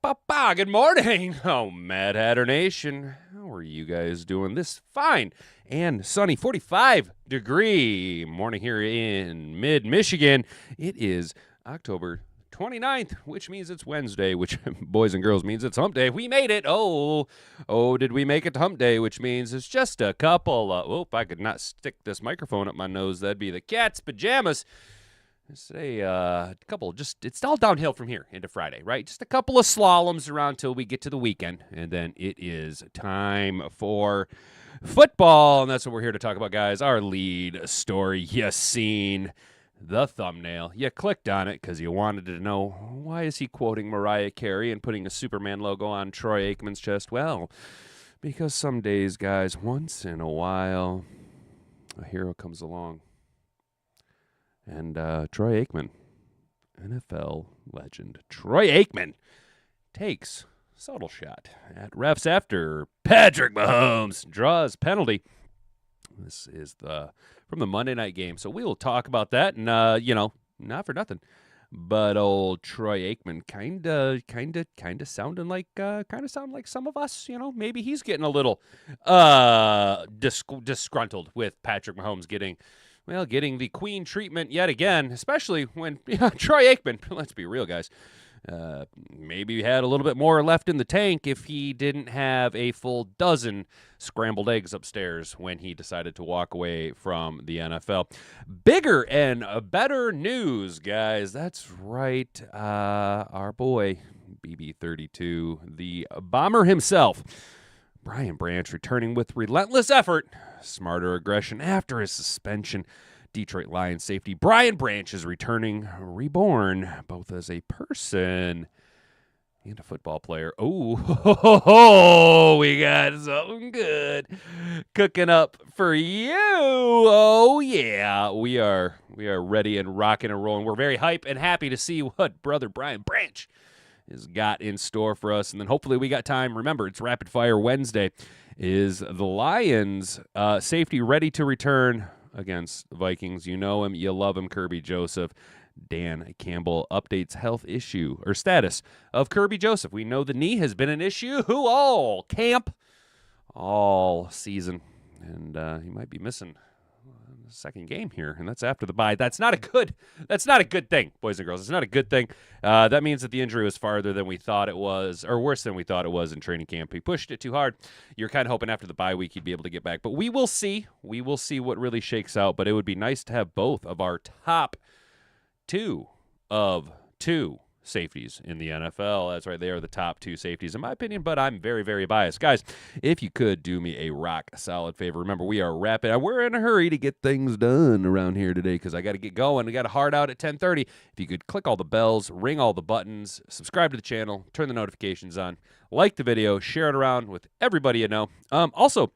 Ba-ba-ba. Good morning. Oh, Mad Hatter Nation. How are you guys doing this fine and sunny 45-degree morning here in mid-Michigan? It is October 29th, which means it's Wednesday, which, boys and girls, means it's hump day. We made it. Oh, did we make it to hump day, which means it's just a couple. I could not stick this microphone up my nose. That'd be the cat's pajamas. Say a couple, it's all downhill from here into Friday, right? Just a couple of slaloms around till we get to the weekend, and then it is time for football, and that's what we're here to talk about, guys. Our lead story, you seen the thumbnail. You clicked on it because you wanted to know, why is he quoting Mariah Carey and putting a Superman logo on Troy Aikman's chest? Well, because some days, guys, once in a while, a hero comes along. And Troy Aikman, NFL legend, Troy Aikman takes subtle shot at refs after Patrick Mahomes draws penalty. This is from the Monday night game, so we will talk about that. And not for nothing, but old Troy Aikman kind of sounding like some of us. Maybe he's getting a little disgruntled with Patrick Mahomes getting the queen treatment yet again, especially when Troy Aikman, let's be real, guys, maybe had a little bit more left in the tank if he didn't have a full dozen scrambled eggs upstairs when he decided to walk away from the NFL. Bigger and better news, guys. That's right. Our boy, BB32, the bomber himself, Brian Branch, returning with relentless effort, smarter aggression after his suspension. Detroit Lions safety Brian Branch is returning, reborn, both as a person and a football player. Oh, we got something good cooking up for you. Oh, yeah, we are ready and rocking and rolling. We're very hype and happy to see what brother Brian Branch has got in store for us. And then hopefully we got time. Remember, it's Rapid Fire Wednesday. Is the Lions safety ready to return against the Vikings? You know him. You love him. Kirby Joseph. Dan Campbell updates health issue or status of Kirby Joseph. We know the knee has been an issue all camp, all season. And he might be missing second game here, and that's after the bye. That's not a good thing, boys and girls. It's not a good thing. That means that the injury was farther than we thought it was, or worse than we thought it was in training camp. He pushed it too hard. You're kind of hoping after the bye week he'd be able to get back, but we will see. We will see what really shakes out, but it would be nice to have both of our top two safeties in the NFL. That's right. They are the top two safeties in my opinion, but I'm very, very biased. Guys, if you could do me a rock solid favor, remember we are rapid. We're in a hurry to get things done around here today because I got to get going. We got a hard out at 10:30. If you could click all the bells, ring all the buttons, subscribe to the channel, turn the notifications on, like the video, share it around with everybody you know. Also,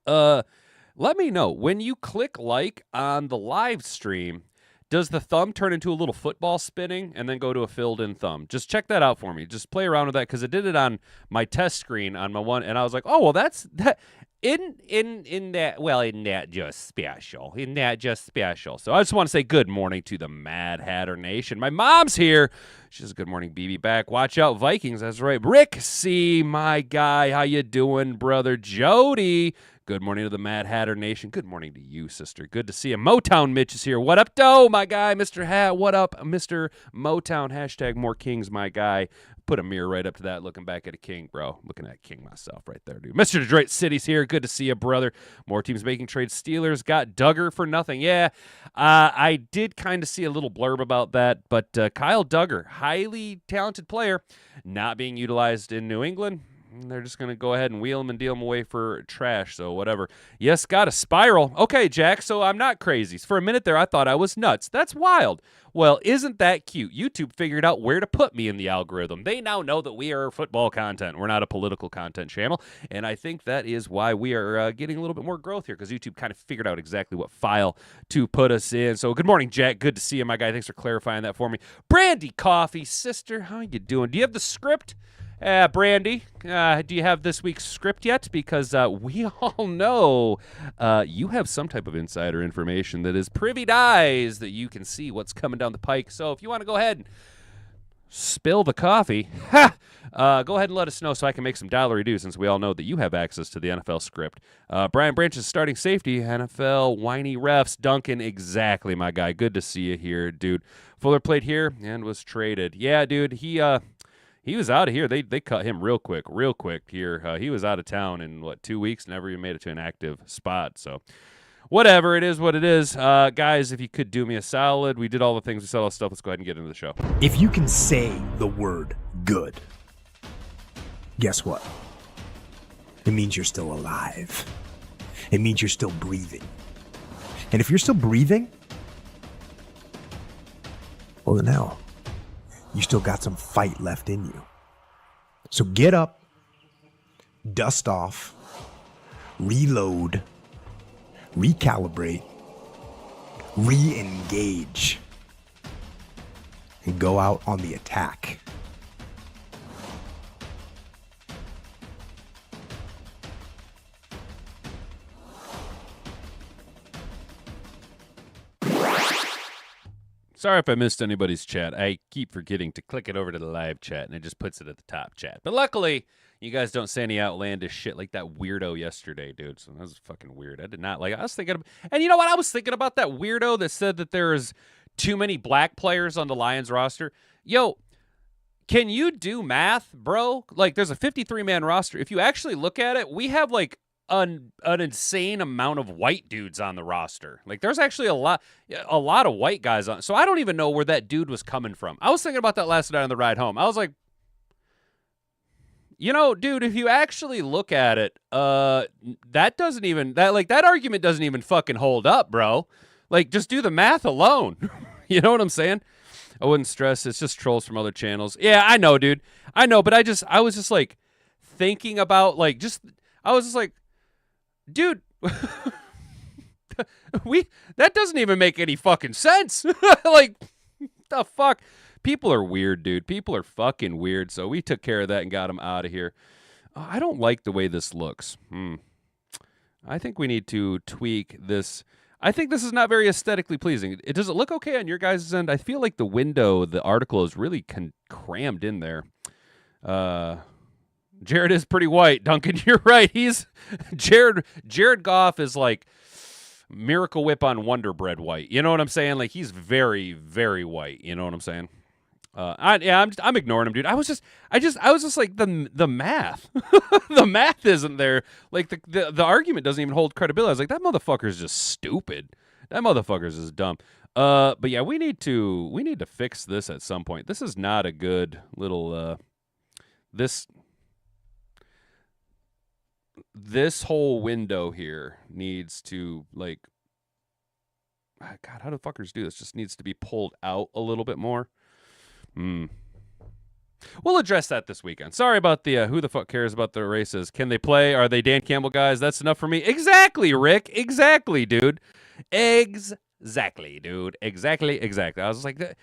let me know when you click like on the live stream, does the thumb turn into a little football spinning and then go to a filled-in thumb? Just check that out for me. Just play around with that because it did it on my test screen on my one, and I was like, oh, well, that's that. Isn't that just special? Isn't that just special? So I just want to say good morning to the Mad Hatter Nation. My mom's here. She says, good morning, BB back. Watch out, Vikings. That's right. Rick C., my guy. How you doing, brother? Jody. Good morning to the Mad Hatter Nation. Good morning to you, sister. Good to see you. Motown Mitch is here. What up, doe, my guy? Mr. Hat. What up, Mr. Motown? Hashtag more kings, my guy. Put a mirror right up to that, looking back at a king, bro. Looking at a king myself right there, dude. Mr. Detroit City's here. Good to see you, brother. More teams making trades. Steelers got Duggar for nothing. Yeah, I did kind of see a little blurb about that, but Kyle Duggar, highly talented player, not being utilized in New England. They're just going to go ahead and wheel him and deal him away for trash, so whatever. Yes, got a spiral. Okay, Jack, so I'm not crazy. For a minute there, I thought I was nuts. That's wild. Well, isn't that cute? YouTube figured out where to put me in the algorithm. They now know that we are football content. We're not a political content channel, and I think that is why we are getting a little bit more growth here, because YouTube kind of figured out exactly what file to put us in. So good morning, Jack. Good to see you, my guy. Thanks for clarifying that for me. Brandy Coffee, sister, how you doing? Do you have the script? Brandy, do you have this week's script yet? Because we all know you have some type of insider information that is privy eyes that you can see what's coming down the pike. So if you want to go ahead and spill the coffee. Ha! Go ahead and let us know so I can make some dollary-doo, since we all know that you have access to the NFL script. Brian Branch's starting safety, NFL whiny refs. Duncan, exactly, my guy. Good to see you here, dude. Fuller played here and was traded. Yeah, dude, he was out of here. They cut him real quick here. He was out of town in, 2 weeks, never even made it to an active spot. So whatever, it is what it is. Guys, if you could do me a solid, we did all the things, we said all the stuff. Let's go ahead and get into the show. If you can say the word good, guess what? It means you're still alive. It means you're still breathing. And if you're still breathing, well, then hell, you still got some fight left in you. So get up, dust off, reload, recalibrate, re-engage, and go out on the attack. Sorry if I missed anybody's chat. I keep forgetting to click it over to the live chat, and it just puts it at the top chat. But luckily, you guys don't say any outlandish shit like that weirdo yesterday, dude. So that was fucking weird. I did not like it. I was thinking, and you know what? I was thinking about that weirdo that said that there is too many black players on the Lions roster. Yo, can you do math, bro? Like, there's a 53-man roster. If you actually look at it, we have like an insane amount of white dudes on the roster. Like, there's actually a lot of white guys on. So I don't even know where that dude was coming from. I was thinking about that last night on the ride home. I was like, you know, dude, if you actually look at it, that argument doesn't even fucking hold up, bro. Like, just do the math alone. You know what I'm saying? I wouldn't stress. It's just trolls from other channels. Yeah, I know, dude. I know, but I was just like thinking about I was just like, dude, that doesn't even make any fucking sense. Like, the fuck? People are weird, dude. People are fucking weird. So we took care of that and got them out of here. I don't like the way this looks. I think we need to tweak this. I think this is not very aesthetically pleasing. Does it look okay on your guys' end? I feel like the article is really crammed in there. Jared is pretty white, Duncan. You're right. He's Jared Goff is like Miracle Whip on Wonder Bread white. You know what I'm saying? Like, he's very, very white. You know what I'm saying? I'm ignoring him, dude. I was just like the math, the math isn't there. Like the argument doesn't even hold credibility. I was like, that motherfucker's just stupid. That motherfucker's just dumb. But yeah, we need to fix this at some point. This is not a good little this whole window here needs to, like, God, how do fuckers do this? Just needs to be pulled out a little bit more. We'll address that this weekend. Sorry about the who the fuck cares about the races. Can they play? Are they Dan Campbell guys? That's enough for me. Exactly, Rick. Exactly, dude. Exactly, dude. Exactly. I was like, I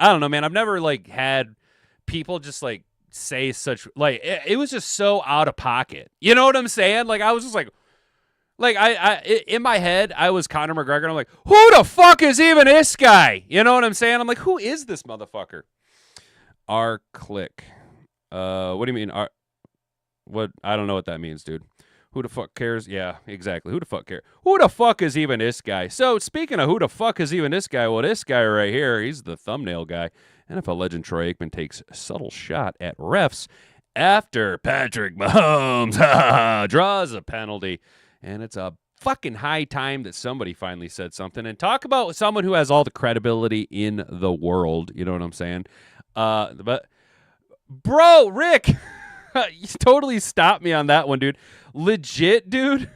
don't know, man. I've never like had people just like say such, like, it was just so out of pocket. You know what I'm saying? Like, I was just like I in my head, I was Conor McGregor, and I'm like, who the fuck is even this guy? You know what I'm saying? I'm like, who is this motherfucker? R-click. What do you mean? What? I don't know what that means, dude. Who the fuck cares? Yeah, exactly. Who the fuck cares? Who the fuck is even this guy? So, speaking of who the fuck is even this guy, well, this guy right here, he's the thumbnail guy. NFL legend Troy Aikman takes subtle shot at refs after Patrick Mahomes draws a penalty. And it's a fucking high time that somebody finally said something. And talk about someone who has all the credibility in the world. You know what I'm saying? But, bro, Rick, you totally stopped me on that one, dude. Legit, dude.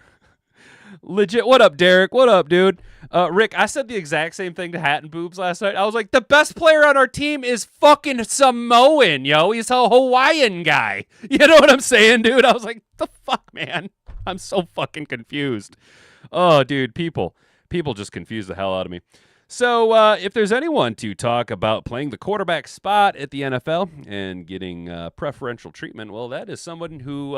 Legit. What up, Derek? What up, dude? Rick, I said the exact same thing to Hat and Boobs last night. I was like, the best player on our team is fucking Samoan, yo. He's a Hawaiian guy. You know what I'm saying, dude? I was like, the fuck, man? I'm so fucking confused. Oh, dude, people just confuse the hell out of me. So if there's anyone to talk about playing the quarterback spot at the NFL and getting preferential treatment, well, that is someone who,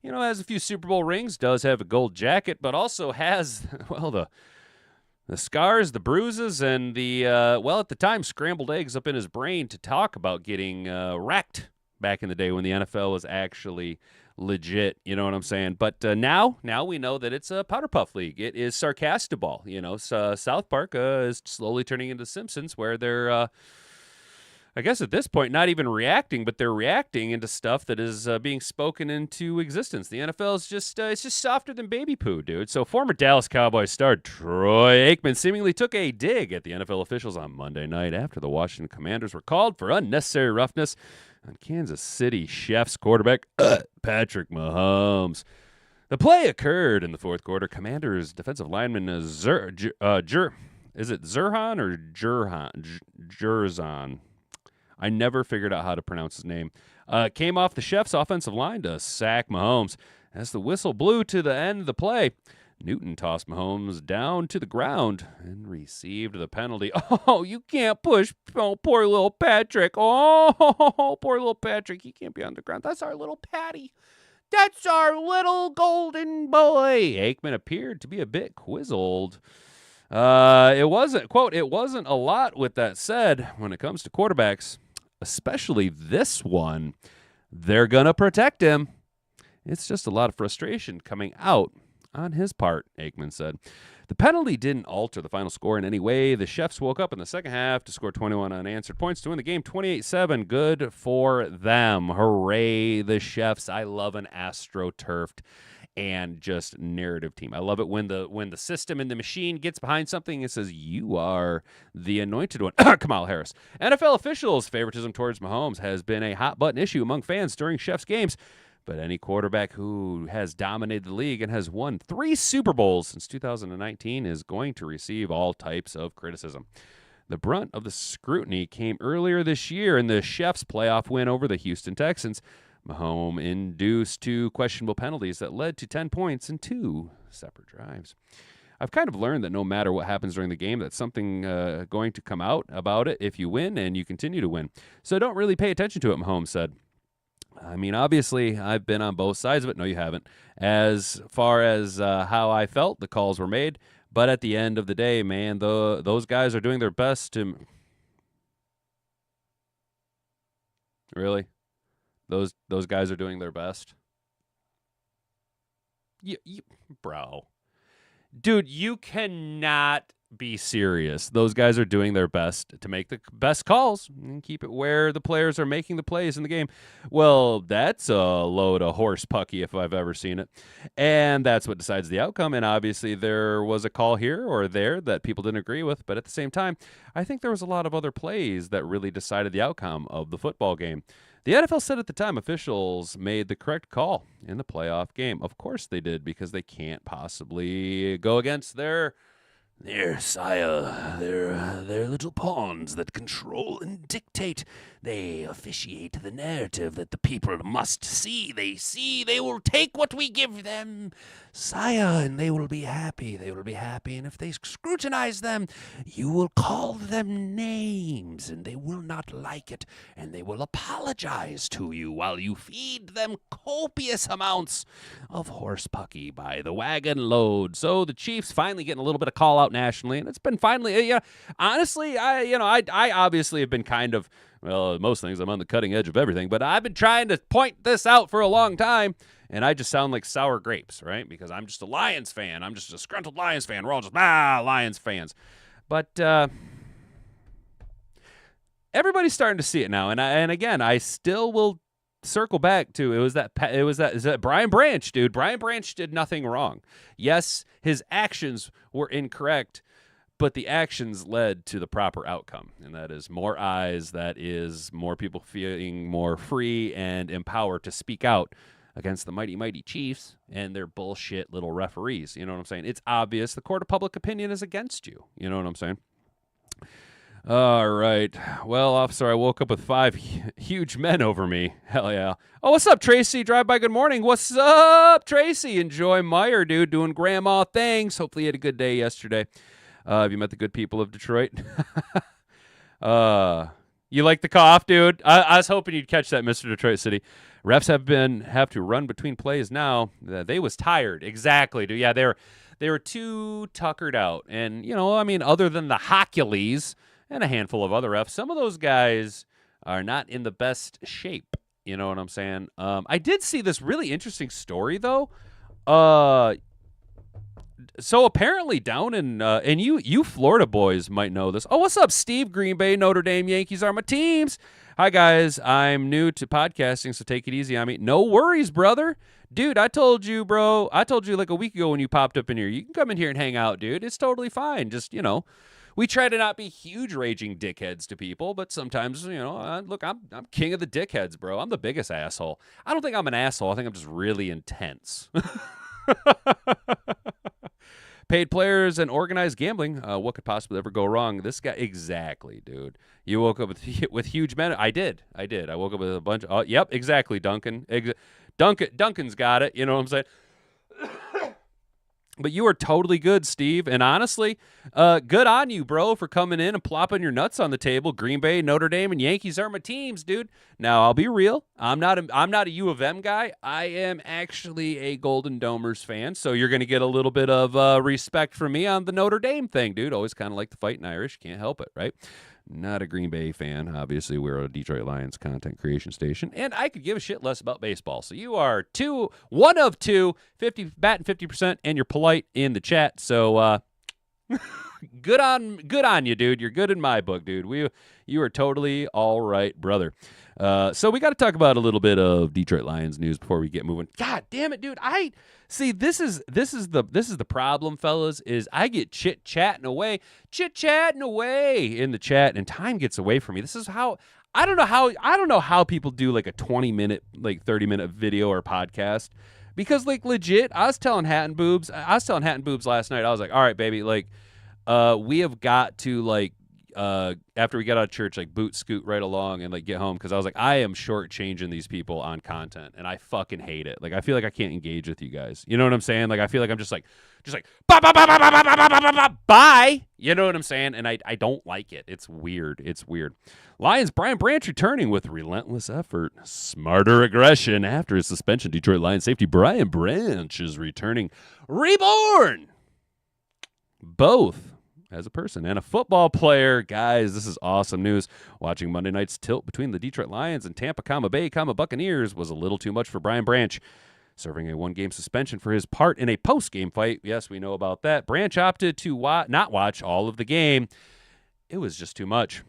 has a few Super Bowl rings, does have a gold jacket, but also has, well, The scars, the bruises, and the, at the time, scrambled eggs up in his brain to talk about getting wrecked back in the day when the NFL was actually legit, you know what I'm saying? But now we know that it's a powder puff league. It is sarcastiball, So, South Park is slowly turning into Simpsons, where they're, I guess at this point, not even reacting, but they're reacting into stuff that is being spoken into existence. The NFL is just, it's just softer than baby poo, dude. So former Dallas Cowboys star Troy Aikman seemingly took a dig at the NFL officials on Monday night after the Washington Commanders were called for unnecessary roughness on Kansas City Chiefs quarterback Patrick Mahomes. The play occurred in the fourth quarter. Commanders defensive lineman is it Zurhan or Jurzon? I never figured out how to pronounce his name. Came off the Chiefs' offensive line to sack Mahomes. As the whistle blew to the end of the play, Newton tossed Mahomes down to the ground and received the penalty. Oh, you can't push poor little Patrick. Oh, poor little Patrick. He can't be on the ground. That's our little Patty. That's our little golden boy. Aikman appeared to be a bit quizzled. It wasn't a lot with that said when it comes to quarterbacks, especially this one. They're going to protect him. It's just a lot of frustration coming out on his part, Aikman said. The penalty didn't alter the final score in any way. The Chiefs woke up in the second half to score 21 unanswered points to win the game 28-7. Good for them. Hooray, the Chiefs. I love an AstroTurfed and just narrative team. I love it when the system and the machine gets behind something and says, you are the anointed one. Kamala Harris. NFL officials' favoritism towards Mahomes has been a hot-button issue among fans during Chiefs games. But any quarterback who has dominated the league and has won 3 Super Bowls since 2019 is going to receive all types of criticism. The brunt of the scrutiny came earlier this year in the Chiefs' playoff win over the Houston Texans. Mahomes induced 2 questionable penalties that led to 10 points in 2 separate drives. I've kind of learned that no matter what happens during the game, that's something going to come out about it if you win and you continue to win. So don't really pay attention to it, Mahomes said. I mean, obviously, I've been on both sides of it. No, you haven't. As far as how I felt, the calls were made. But at the end of the day, man, those guys are doing their best to... Really? Those guys are doing their best? Bro. Dude, you cannot be serious. Those guys are doing their best to make the best calls and keep it where the players are making the plays in the game. Well, that's a load of horse pucky if I've ever seen it. And that's what decides the outcome. And obviously there was a call here or there that people didn't agree with. But at the same time, I think there was a lot of other plays that really decided the outcome of the football game. The NFL said at the time officials made the correct call in the playoff game. Of course they did, because they can't possibly go against their sire, their little pawns that control and dictate. They officiate the narrative that the people must see. They will take what we give them, sire, and they will be happy. They will be happy, and if they scrutinize them, you will call them names, and they will not like it, and they will apologize to you while you feed them copious amounts of horse pucky by the wagon load. So the Chiefs finally getting a little bit of call out nationally, and it's been finally, honestly, I obviously have been kind of, well, most things I'm on the cutting edge of everything, but I've been trying to point this out for a long time, and I just sound like sour grapes, right? Because I'm just a Lions fan. I'm just a disgruntled Lions fan. We're all just, Lions fans. But everybody's starting to see it now, and again, I still will circle back to is that Brian Branch, dude. Brian Branch did nothing wrong. Yes, his actions were incorrect, but the actions led to the proper outcome, and that is more eyes, that is more people feeling more free and empowered to speak out against the mighty, mighty Chiefs and their bullshit little referees. You know what I'm saying? It's obvious the court of public opinion is against you. You know what I'm saying? All right. Well, officer, I woke up with 5 huge men over me. Hell yeah. Oh, what's up, Tracy? Drive by, good morning. What's up, Tracy? Enjoy Meyer, dude, doing grandma things. Hopefully you had a good day yesterday. Have you met the good people of Detroit? You like the cough, dude? I was hoping you'd catch that, Mr. Detroit City. Refs have to run between plays now. They was tired. Exactly, dude. Yeah, They were too tuckered out. And, I mean, other than the Hercules and a handful of other refs, some of those guys are not in the best shape. You know what I'm saying? I did see this really interesting story, though. So apparently down in and you Florida boys might know this. Oh, what's up, Steve? Green Bay, Notre Dame, Yankees are my teams. Hi, guys. I'm new to podcasting, so take it easy on me. No worries, brother. Dude, I told you, bro. I told you like a week ago when you popped up in here. You can come in here and hang out, dude. It's totally fine. Just, we try to not be huge raging dickheads to people, but sometimes, look, I'm king of the dickheads, bro. I'm the biggest asshole. I don't think I'm an asshole. I think I'm just really intense. Paid players and organized gambling. What could possibly ever go wrong? This guy, exactly, dude. You woke up with huge men. I did. I woke up with a bunch. Oh, yep, exactly, Duncan. Duncan's got it. You know what I'm saying? But you are totally good, Steve. And honestly, good on you, bro, for coming in and plopping your nuts on the table. Green Bay, Notre Dame, and Yankees are my teams, dude. Now, I'll be real. I'm not a U of M guy. I am actually a Golden Domers fan. So you're going to get a little bit of respect from me on the Notre Dame thing, dude. Always kind of like the fighting Irish. Can't help it, right? Not a Green Bay fan. Obviously, we're a Detroit Lions content creation station, and I could give a shit less about baseball. So you are one of two, batting 50%, and you're polite in the chat. So good on you, dude. You're good in my book, dude. You are totally all right, brother. So we got to talk about a little bit of Detroit Lions news before we get moving. God damn it, dude. See, this is the problem, fellas, is I get chit-chatting away in the chat, and time gets away from me. This is how I don't know how people do like a 20-minute, like 30-minute video or podcast. Because like legit, I was telling Hatton Boobs last night, I was like, all right, baby, like we have got to like after we got out of church, like boot scoot right along and like get home, because I was like, I am shortchanging these people on content, and I fucking hate it. Like I feel like I can't engage with you guys. You know what I'm saying? Like I feel like I'm just like bye bye bye bye bye bye bye bye bye bye. You know what I'm saying? And I don't like it. It's weird. Lions Brian Branch returning with relentless effort, smarter aggression after his suspension. Detroit Lions safety Brian Branch is returning, reborn, both as a person and a football player. Guys, this is awesome news. Watching Monday night's tilt between the Detroit Lions and Tampa, Bay, Buccaneers was a little too much for Brian Branch, serving a one-game suspension for his part in a post-game fight. Yes, we know about that. Branch opted to not watch all of the game. It was just too much.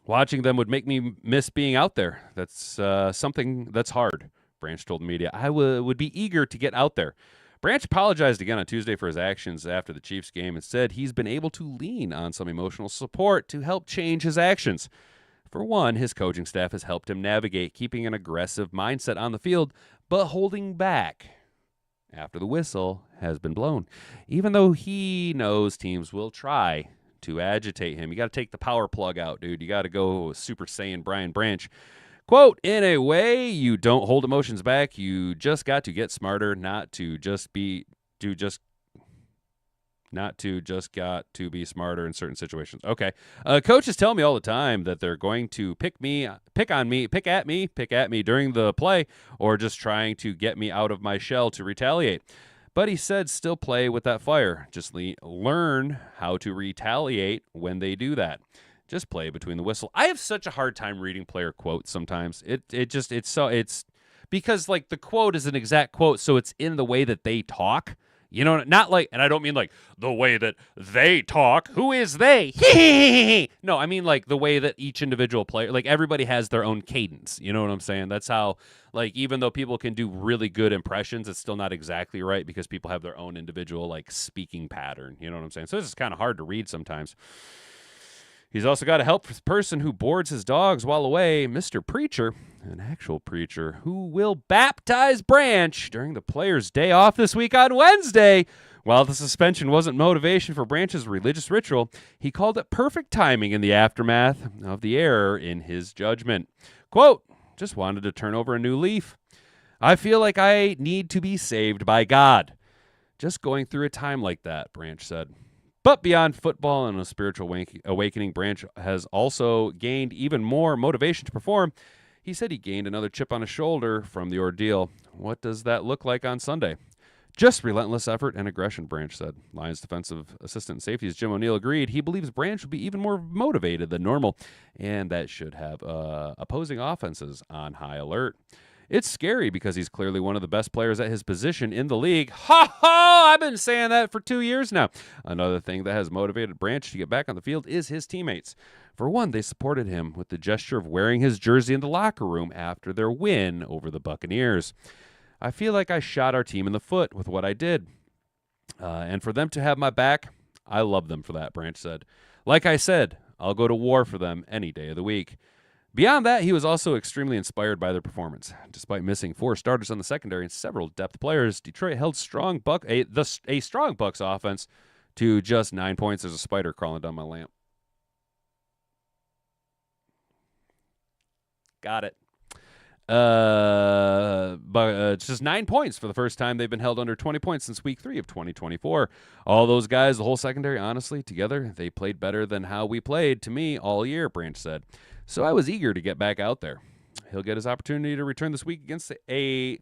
Watching them would make me miss being out there. That's something that's hard, Branch told the media. I would be eager to get out there. Branch apologized again on Tuesday for his actions after the Chiefs game and said he's been able to lean on some emotional support to help change his actions. For one, his coaching staff has helped him navigate keeping an aggressive mindset on the field, but holding back after the whistle has been blown. Even though he knows teams will try to agitate him, you got to take the power plug out, dude. You got to go Super Saiyan Brian Branch. Quote, in a way, you don't hold emotions back. You just got to get smarter, not to just got to be smarter in certain situations. Okay. Coaches tell me all the time that they're going to pick at me during the play, or just trying to get me out of my shell to retaliate. But he said still play with that fire. Just learn how to retaliate when they do that. Just play between the whistle. I have such a hard time reading player quotes sometimes. It's because like the quote is an exact quote, so it's in the way that they talk. You know, not like, and I don't mean like the way that they talk. Who is they? No, I mean like the way that each individual player, like everybody has their own cadence. You know what I'm saying? That's how, like, even though people can do really good impressions, it's still not exactly right because people have their own individual like speaking pattern. You know what I'm saying? So this is kind of hard to read sometimes. He's also got a help person who boards his dogs while away, Mr. Preacher, an actual preacher who will baptize Branch during the player's day off this week on Wednesday. While the suspension wasn't motivation for Branch's religious ritual, he called it perfect timing in the aftermath of the error in his judgment. Quote, just wanted to turn over a new leaf. I feel like I need to be saved by God. Just going through a time like that, Branch said. But beyond football and a spiritual awakening, Branch has also gained even more motivation to perform. He said he gained another chip on his shoulder from the ordeal. What does that look like on Sunday? Just relentless effort and aggression, Branch said. Lions defensive assistant and safeties Jim O'Neill agreed. He believes Branch will be even more motivated than normal, and that should have opposing offenses on high alert. It's scary because he's clearly one of the best players at his position in the league. Ha ha! I've been saying that for 2 years now. Another thing that has motivated Branch to get back on the field is his teammates. For one, they supported him with the gesture of wearing his jersey in the locker room after their win over the Buccaneers. I feel like I shot our team in the foot with what I did. And for them to have my back, I love them for that, Branch said. Like I said, I'll go to war for them any day of the week. Beyond that, he was also extremely inspired by their performance. Despite missing 4 starters on the secondary and several depth players, Detroit held a strong Bucs offense to just 9 points. There's a spider crawling down my lamp. Got it. But it's just 9 points for the first time they've been held under 20 points since week 3 of 2024. All those guys, the whole secondary, honestly, together, they played better than how we played to me all year, Branch said. So I was eager to get back out there. He'll get his opportunity to return this week against I'm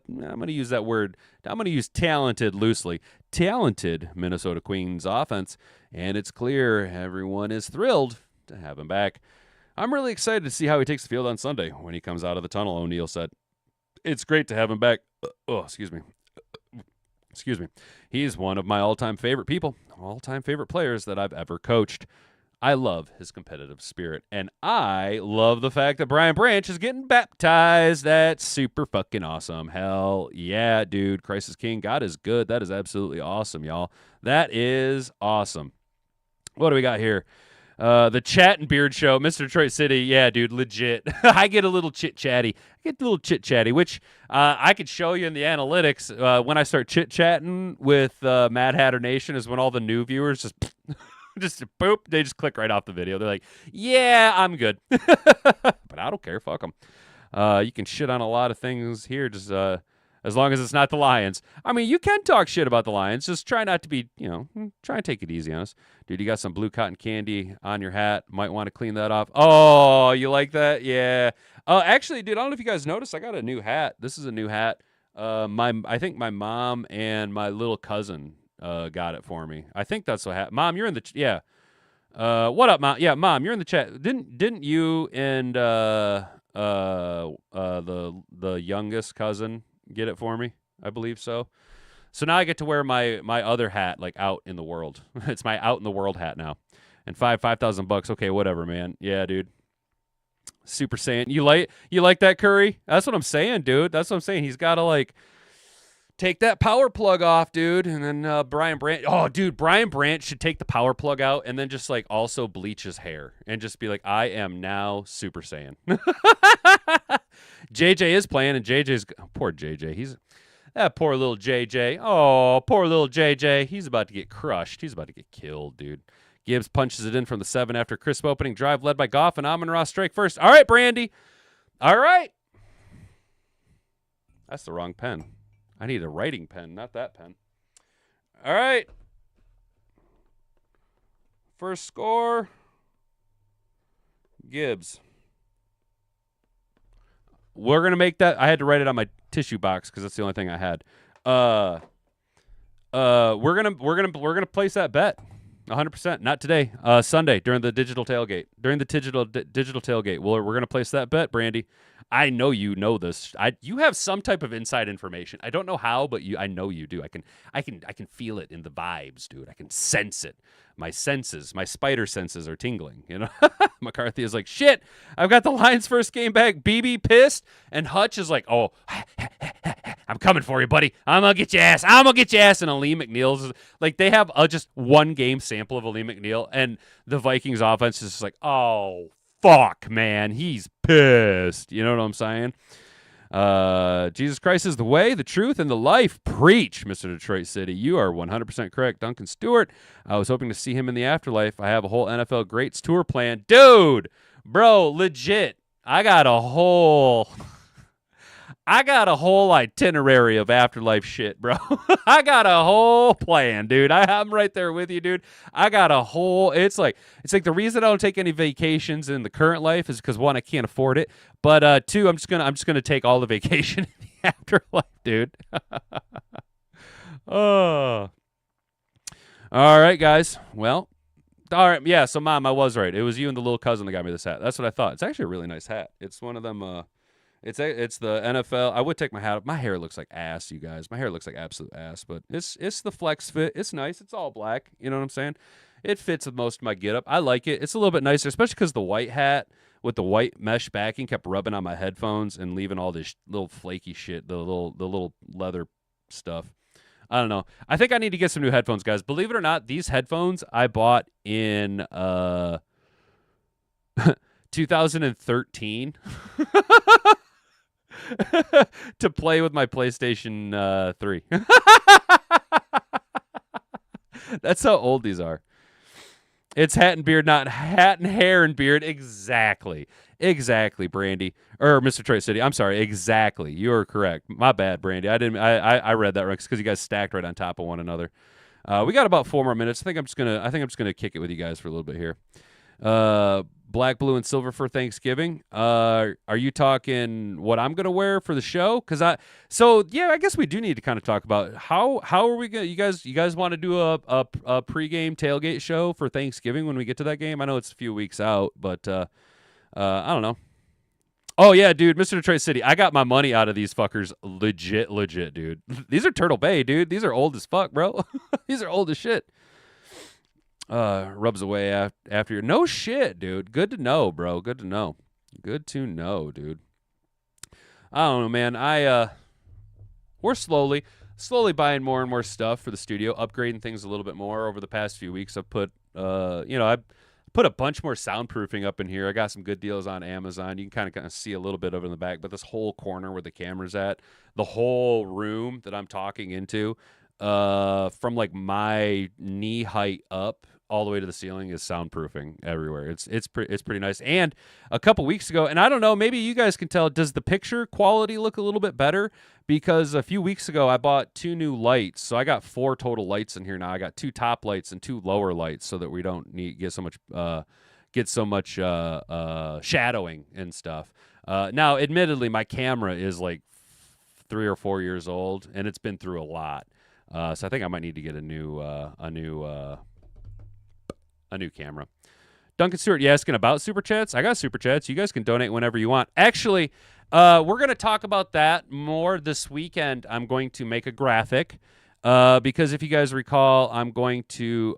going to use that word. I'm going to use talented loosely. Talented Minnesota Queens offense. And it's clear everyone is thrilled to have him back. I'm really excited to see how he takes the field on Sunday when he comes out of the tunnel, O'Neill said. It's great to have him back. Excuse me. He's one of my all-time favorite people, all-time favorite players that I've ever coached. I love his competitive spirit, and I love the fact that Brian Branch is getting baptized. That's super fucking awesome. Hell yeah, dude. Christ is King. God is good. That is absolutely awesome, y'all. That is awesome. What do we got here? The Chat and Beard Show, Mr. Detroit City. Yeah, dude, legit. I get a little chit-chatty. Which I could show you in the analytics. When I start chit-chatting with Mad Hatter Nation is when all the new viewers just boop, they just click right off the video. They're like, yeah, I'm good. But I don't care. Fuck them. You can shit on a lot of things here, just as long as it's not the Lions. I mean, you can talk shit about the Lions. Just try not to be, try and take it easy on us. Dude, you got some blue cotton candy on your hat. Might want to clean that off. Oh, you like that? Yeah. Actually, dude, I don't know if you guys noticed. I got a new hat. This is a new hat. I think my mom and my little cousin got it for me. I think that's what happened. Mom, you're in the yeah. What up, Mom? Yeah, Mom, you're in the chat. Didn't you and the youngest cousin get it for me? I believe so. So now I get to wear my other hat like out in the world. It's my out in the world hat now. And $5,000. Okay, whatever, man. Yeah, dude. Super Saiyan. You like that, Curry? That's what I'm saying, dude. That's what I'm saying. He's got to like take that power plug off, dude. And then Brian Branch. Oh, dude, Brian Branch should take the power plug out and then just like also bleach his hair and just be like, I am now Super Saiyan. JJ is playing, and JJ's poor JJ. He's that poor little JJ. Oh, poor little JJ. He's about to get crushed. He's about to get killed, dude. Gibbs punches it in from the 7 after crisp opening drive led by Goff, and Amon-Ra strike first. All right, Brandy. All right. That's the wrong pen. I need a writing pen, not that pen. All right. First score. Gibbs. We're gonna make that. I had to write it on my tissue box because that's the only thing I had. We're gonna place that bet. 100%. Not today. Sunday during the digital tailgate. During the digital tailgate. We're gonna place that bet, Brandy. I know you know this. You have some type of inside information. I don't know how, but I know you do. I can feel it in the vibes, dude. I can sense it. My senses, my spider senses are tingling. You know, McCarthy is like, shit. I've got the Lions' first game back. BB pissed, and Hutch is like, oh, I'm coming for you, buddy. I'm gonna get your ass. I'm gonna get your ass. And Aleem McNeil's like, they have just one game sample of Aleem McNeil, and the Vikings offense is just like, oh, fuck, man, he's pissed. You know what I'm saying? Jesus Christ is the way, the truth, and the life. Preach, Mr. Detroit City. You are 100% correct. Duncan Stewart. I was hoping to see him in the afterlife. I have a whole NFL Greats tour plan. Dude, bro, legit. I got a whole itinerary of afterlife shit, bro. I got a whole plan, dude. I'm right there with you, dude. I got a whole. It's like the reason I don't take any vacations in the current life is because, one, I can't afford it, but two, I'm just gonna take all the vacation in the afterlife, dude. Oh. All right, guys. Well, all right. Yeah, so, Mom, I was right. It was you and the little cousin that got me this hat. That's what I thought. It's actually a really nice hat. It's one of them. It's the NFL. I would take my hat off. My hair looks like ass, you guys. My hair looks like absolute ass, but it's the flex fit. It's nice. It's all black. You know what I'm saying? It fits with most of my getup. I like it. It's a little bit nicer, especially because the white hat with the white mesh backing kept rubbing on my headphones and leaving all this little flaky shit, the little leather stuff. I don't know. I think I need to get some new headphones, guys. Believe it or not, these headphones I bought in 2013 to play with my PlayStation 3. That's how old these are. It's hat and beard, not hat and hair and beard. Exactly, Brandy or Mr. Troy City. I'm sorry. Exactly, you are correct. My bad, Brandy. I didn't. I read that right because you guys stacked right on top of one another. We got about 4 more minutes. I think I'm just gonna kick it with you guys for a little bit here. Black, blue, and silver for Thanksgiving. Are you talking what I'm gonna wear for the show? I guess we do need to kind of talk about how are we gonna. You guys want to do a pregame tailgate show for Thanksgiving when we get to that game? I know it's a few weeks out, but I don't know. Oh yeah, dude, Mr. Detroit City. I got my money out of these fuckers. Legit, dude. These are Turtle Bay, dude. These are old as fuck, bro. These are old as shit. Rubs away after your no shit, dude. Good to know, bro. Good to know, dude. I don't know, man. We're slowly buying more and more stuff for the studio, upgrading things a little bit more over the past few weeks. I've put I put a bunch more soundproofing up in here. I got some good deals on Amazon. You can kind of see a little bit of it in the back, but this whole corner where the camera's at, the whole room that I'm talking into, from like my knee height up all the way to the ceiling is soundproofing everywhere. It's pretty nice. And a couple weeks ago, and I don't know, maybe you guys can tell, does the picture quality look a little bit better? Because a few weeks ago I bought 2 new lights, so I got 4 total lights in here now. I got 2 top lights and 2 lower lights, so that we don't get so much shadowing and stuff. Now, admittedly, my camera is like 3 or 4 years old, and it's been through a lot. So I think I might need to get a new camera. Duncan Stewart, you asking about Super Chats? I got Super Chats. You guys can donate whenever you want. Actually, we're going to talk about that more this weekend. I'm going to make a graphic because if you guys recall, I'm going to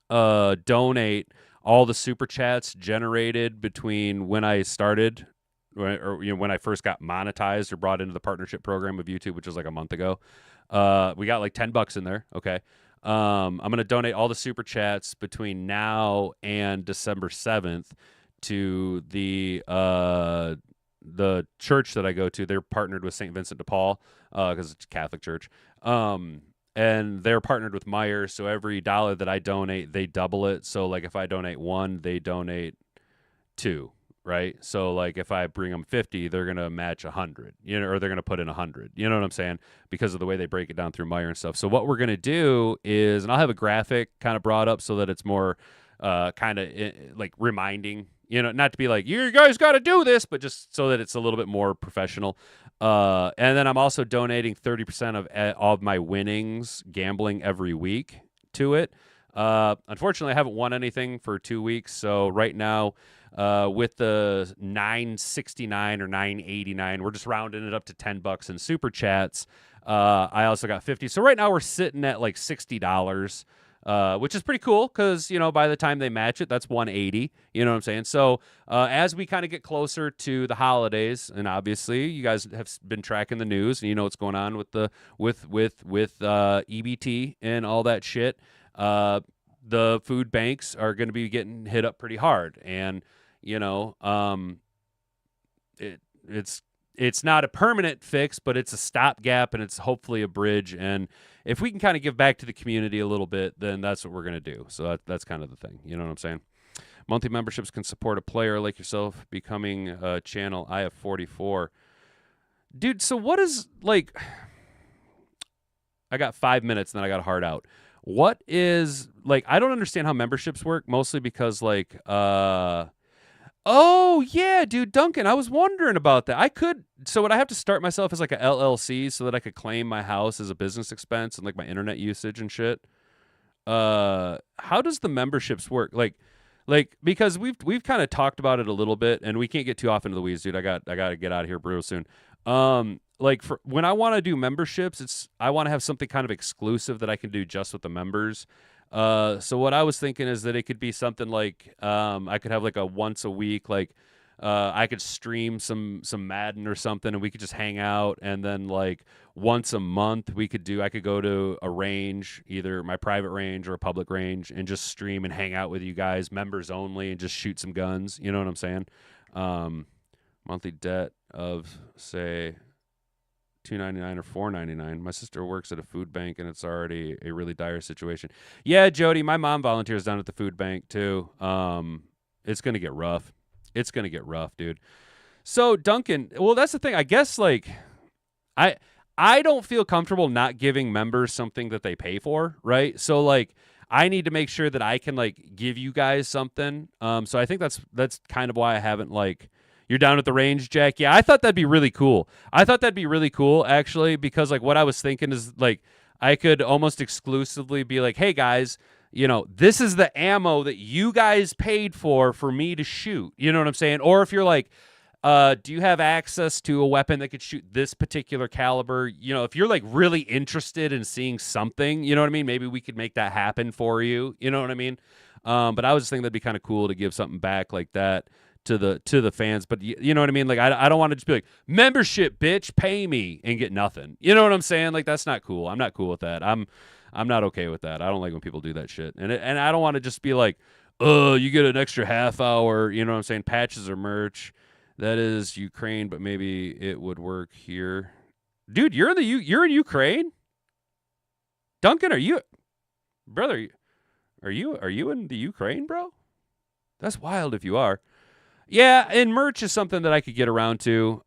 donate all the Super Chats generated between when I started when I first got monetized or brought into the partnership program of YouTube, which was like a month ago. We got like $10 in there. Okay. I'm going to donate all the Super Chats between now and December 7th to the church that I go to. They're partnered with St. Vincent de Paul because it's a Catholic church. And they're partnered with Meyer, so every $1 that I donate, they double it. So like if I donate 1, they donate 2. Right. So like if I bring them 50, they're going to match 100, or they're going to put in 100, you know what I'm saying? Because of the way they break it down through Meyer and stuff. So what we're going to do is, and I'll have a graphic kind of brought up so that it's more kind of like reminding, not to be like, you guys got to do this, but just so that it's a little bit more professional. And then I'm also donating 30% of all of my winnings gambling every week to it. Unfortunately, I haven't won anything for 2 weeks. So right now, with the $9.69 or $9.89, we're just rounding it up to $10 in Super Chats. I also got 50. So right now we're sitting at like $60, which is pretty cool because, by the time they match it, that's $180. You know what I'm saying? So as we kind of get closer to the holidays, and obviously you guys have been tracking the news and you know what's going on with EBT and all that shit. The food banks are going to be getting hit up pretty hard, and it's not a permanent fix, but it's a stopgap, and it's hopefully a bridge. And if we can kind of give back to the community a little bit, then that's what we're going to do. So that's kind of the thing. You know what I'm saying? Monthly memberships can support a player like yourself becoming a channel. I have 44. Dude, so what is, like, I got 5 minutes, and then I got a hard out. What is, like, I don't understand how memberships work, mostly because, like, Oh, yeah, dude, Duncan, I was wondering about that. So would I have to start myself as like a LLC so that I could claim my house as a business expense and like my internet usage and shit? How does the memberships work? Like because we've kind of talked about it a little bit, and we can't get too off into the weeds, dude. I got to get out of here real soon. Like for when I want to do memberships, I want to have something kind of exclusive that I can do just with the members. So what I was thinking is that it could be something like I could have like a once a week, like I could stream some Madden or something, and we could just hang out. And then like once a month, I could go to a range, either my private range or a public range, and just stream and hang out with you guys, members only, and just shoot some guns. You know what I'm saying? Monthly debt of say $2.99 or $4.99. My sister works at a food bank, and it's already a really dire situation. Yeah, Jody, my mom volunteers down at the food bank too. It's gonna get rough. It's gonna get rough, dude. So Duncan, well, that's the thing. I guess like I don't feel comfortable not giving members something that they pay for, right? So like I need to make sure that I can like give you guys something. So I think that's kind of why I haven't like. You're down at the range, Jack? Yeah, I thought that'd be really cool. Actually, because like what I was thinking is like I could almost exclusively be like, hey guys, this is the ammo that you guys paid for me to shoot. You know what I'm saying? Or if you're like, do you have access to a weapon that could shoot this particular caliber? If you're like really interested in seeing something, you know what I mean? Maybe we could make that happen for you. You know what I mean? But I was just thinking that'd be kind of cool to give something back like that to the fans. But you know what I mean? Like I don't want to just be like, membership, bitch, pay me, and get nothing. You know what I'm saying? Like that's not cool. I'm not cool with that. I'm not okay with that. I don't like when people do that shit. And I don't want to just be like, oh, you get an extra half hour. You know what I'm saying? Patches or merch. That is Ukraine, but maybe it would work here. Dude, you're in Ukraine? Duncan, are you, brother? Are you in the Ukraine, bro? That's wild if you are. Yeah, and merch is something that I could get around to.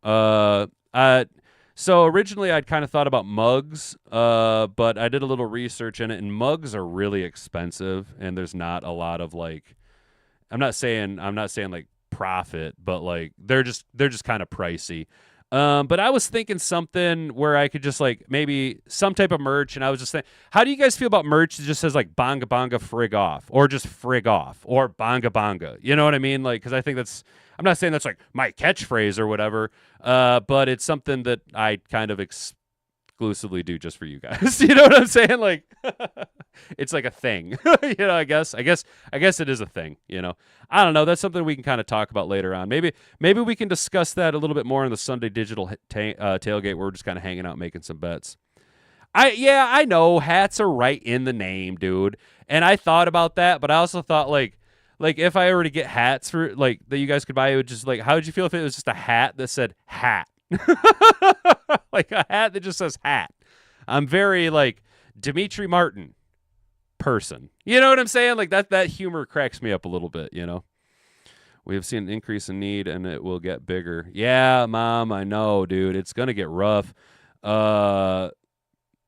So originally I'd kind of thought about mugs, but I did a little research in it, and mugs are really expensive, and there's not a lot of like. I'm not saying like profit, but like they're just kind of pricey. But I was thinking something where I could just like maybe some type of merch, and I was just thinking, how do you guys feel about merch that just says like bonga bonga frig off, or just frig off, or bonga bonga? You know what I mean? Like, because I think I'm not saying that's like my catchphrase or whatever, but it's something that I kind of exclusively do just for you guys. You know what I'm saying? Like, it's like a thing. I guess it is a thing. I don't know. That's something we can kind of talk about later on. Maybe we can discuss that a little bit more in the Sunday digital tailgate, where we're just kind of hanging out, making some bets. I know hats are right in the name, dude. And I thought about that, but I also thought like if I were to get hats for like that you guys could buy, it would just like, how would you feel if it was just a hat that said hat? Like a hat that just says hat. I'm very like Dimitri Martin person. You know what I'm saying? Like that humor cracks me up a little bit, We have seen an increase in need, and it will get bigger. Yeah, Mom, I know, dude. It's going to get rough.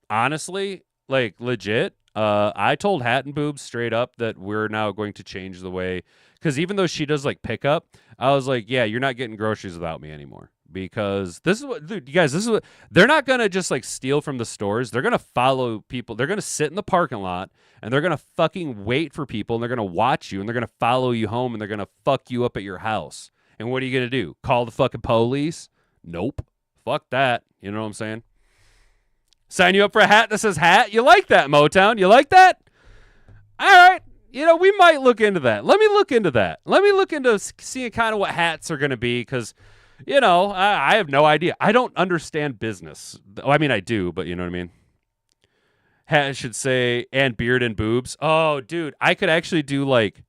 Honestly, like legit, I told Hat and Boobs straight up that we're now going to change the way, because even though she does like pickup, I was like, yeah, you're not getting groceries without me anymore. Because this is what, dude, you guys, this is what, they're not going to just like steal from the stores. They're going to follow people. They're going to sit in the parking lot, and they're going to fucking wait for people, and they're going to watch you, and they're going to follow you home, and they're going to fuck you up at your house. And what are you going to do? Call the fucking police? Nope. Fuck that. You know what I'm saying? Sign you up for a hat that says hat? You like that, Motown? You like that? All right. We might look into that. Let me look into that. Let me look into seeing kind of what hats are going to be, because I have no idea. I don't understand business. I mean, I do, but you know what I mean? Hat should say, and beard and boobs. Oh, dude, I could actually do like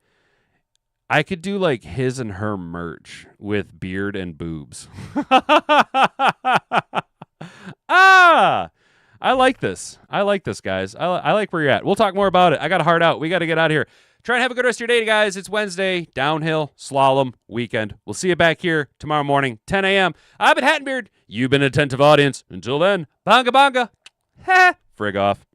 his and her merch with beard and boobs. I like this. Guys. I like where you're at. We'll talk more about it. I got a heart out. We got to get out of here. Try and have a good rest of your day, guys. It's Wednesday, downhill, slalom, weekend. We'll see you back here tomorrow morning, 10 a.m. I've been Hattenbeard. You've been an attentive audience. Until then, bonga bonga. Ha! Frig off.